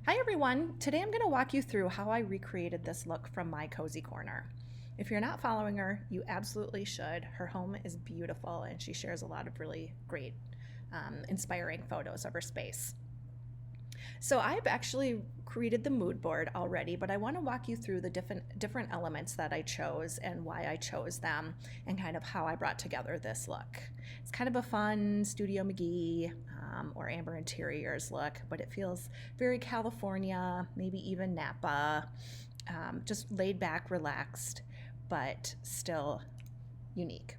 Hi everyone! Today I'm going to walk you through how I recreated this look from my cozy corner. If you're not following her, you absolutely should. Her home is beautiful and she shares a lot of really great, inspiring photos of her space. So I've actually created the mood board already, but I want to walk you through the different elements that I chose and why I chose them and kind of how I brought together this look. It's kind of a fun Studio McGee or Amber Interiors look, but it feels very California, maybe even Napa, just laid back, relaxed, but still unique.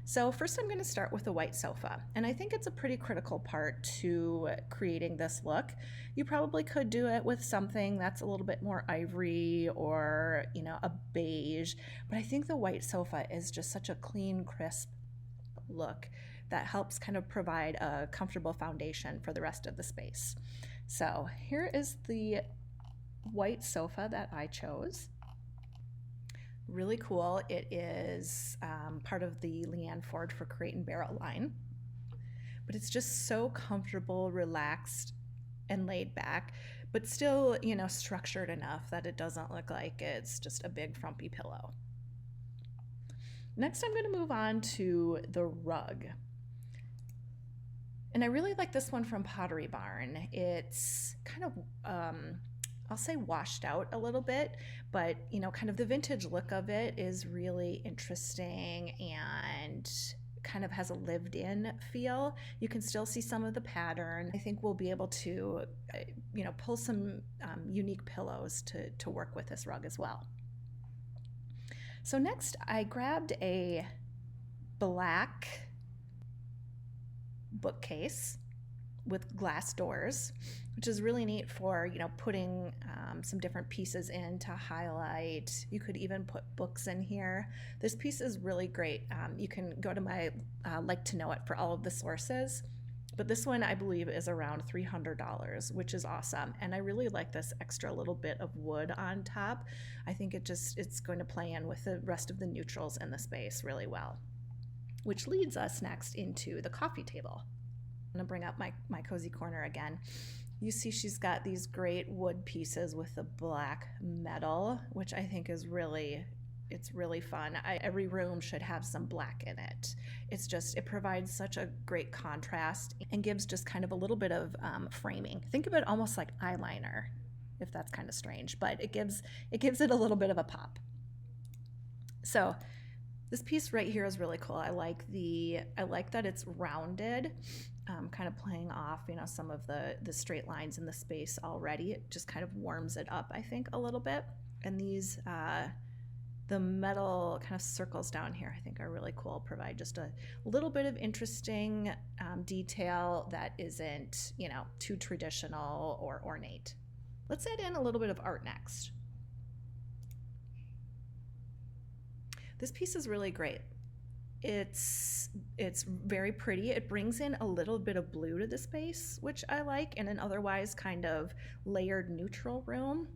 So first I'm going to start with the white sofa, and I think it's a pretty critical part to creating this look. You probably could do it with something that's a little bit more ivory or, a beige, but I think the white sofa is just such a clean, crisp look that helps kind of provide a comfortable foundation for the rest of the space. So here is the white sofa that I chose. Really cool. It is part of the Leanne Ford for Crate and Barrel line, but it's just so comfortable, relaxed, and laid back, but still, structured enough that it doesn't look like it's just a big frumpy pillow. Next, I'm going to move on to the rug. And I really like this one from Pottery Barn. It's kind of I'll say washed out a little bit, but kind of the vintage look of it is really interesting and kind of has a lived in feel. You can still see some of the pattern. I think we'll be able to, pull some unique pillows to work with this rug as well. So next I grabbed a black bookcase with glass doors, which is really neat for putting some different pieces in to highlight. You could even put books in here. This piece is really great. You can go to my like to know it for all of the sources, but this one I believe is around $300, which is awesome. And I really like this extra little bit of wood on top. I think it's going to play in with the rest of the neutrals in the space really well, which leads us next into the coffee table. I'm gonna bring up my cozy corner again. You see she's got these great wood pieces with the black metal, which I think is really fun. Every room should have some black in it. It provides such a great contrast and gives just kind of a little bit of framing. Think of it almost like eyeliner, if that's kind of strange, but it gives it a little bit of a pop. So this piece right here is really cool. I like that it's rounded, kind of playing off, some of the straight lines in the space already. It just kind of warms it up, I think, a little bit. And these, the metal kind of circles down here, I think are really cool. Provide just a little bit of interesting detail that isn't, too traditional or ornate. Let's add in a little bit of art next. This piece is really great. It's very pretty. It brings in a little bit of blue to the space, which I like, in an otherwise kind of layered neutral room.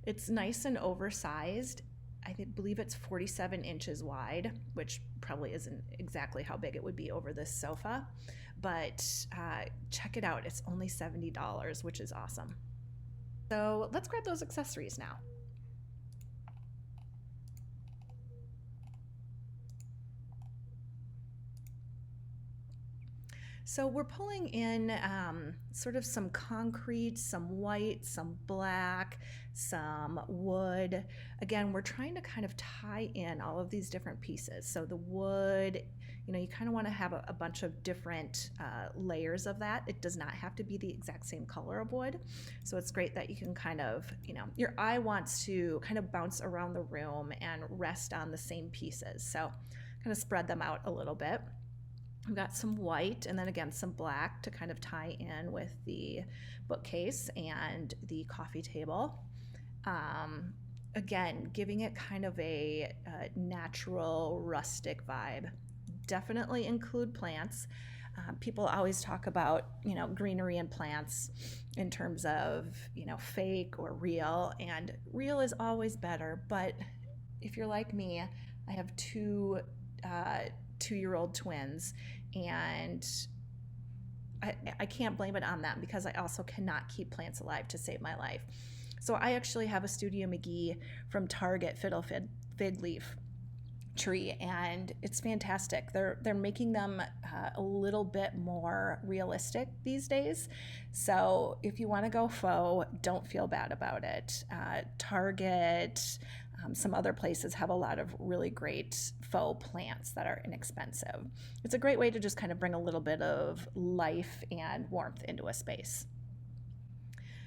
It's nice and oversized. I believe it's 47 inches wide, which probably isn't exactly how big it would be over this sofa, but check it out. It's only $70, which is awesome. So let's grab those accessories now. So we're pulling in sort of some concrete, some white, some black, some wood. Again, we're trying to kind of tie in all of these different pieces. So the wood, you kind of want to have a bunch of different layers of that. It does not have to be the exact same color of wood. So it's great that you can kind of, your eye wants to kind of bounce around the room and rest on the same pieces. So kind of spread them out a little bit. We've got some white and then again some black to kind of tie in with the bookcase and the coffee table. Again, giving it kind of a natural, rustic vibe. Definitely include plants. People always talk about, greenery and plants in terms of, fake or real, and real is always better. But if you're like me, I have two 2-year-old twins, and I can't blame it on them because I also cannot keep plants alive to save my life. So I actually have a Studio McGee from Target fiddle fig leaf tree, and it's fantastic. They're making them a little bit more realistic these days. So if you want to go faux, don't feel bad about it. Target, some other places have a lot of really great faux plants that are inexpensive. It's a great way to just kind of bring a little bit of life and warmth into a space.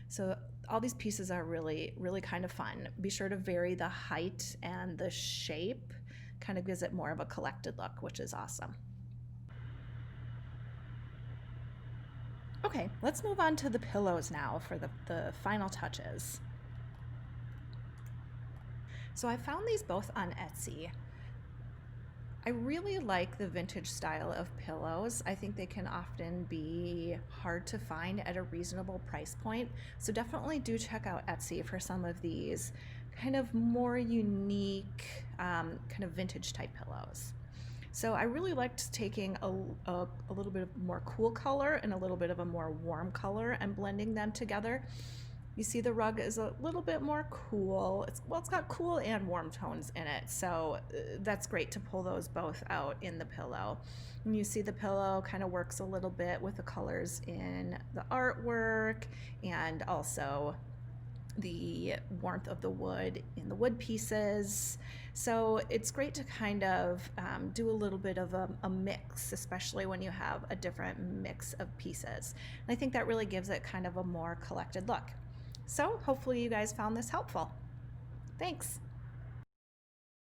So all these pieces are really, really kind of fun. Be sure to vary the height and the shape, kind of gives it more of a collected look, which is awesome. Okay, let's move on to the pillows now for the final touches. So I found these both on Etsy. I really like the vintage style of pillows. I think they can often be hard to find at a reasonable price point. So definitely do check out Etsy for some of these kind of more unique, kind of vintage type pillows. So I really liked taking a little bit of more cool color and a little bit of a more warm color and blending them together. You see the rug is a little bit more cool. It's got cool and warm tones in it, so that's great to pull those both out in the pillow. And you see the pillow kind of works a little bit with the colors in the artwork and also the warmth of the wood in the wood pieces. So it's great to kind of do a little bit of a mix, especially when you have a different mix of pieces. And I think that really gives it kind of a more collected look. So hopefully you guys found this helpful. Thanks.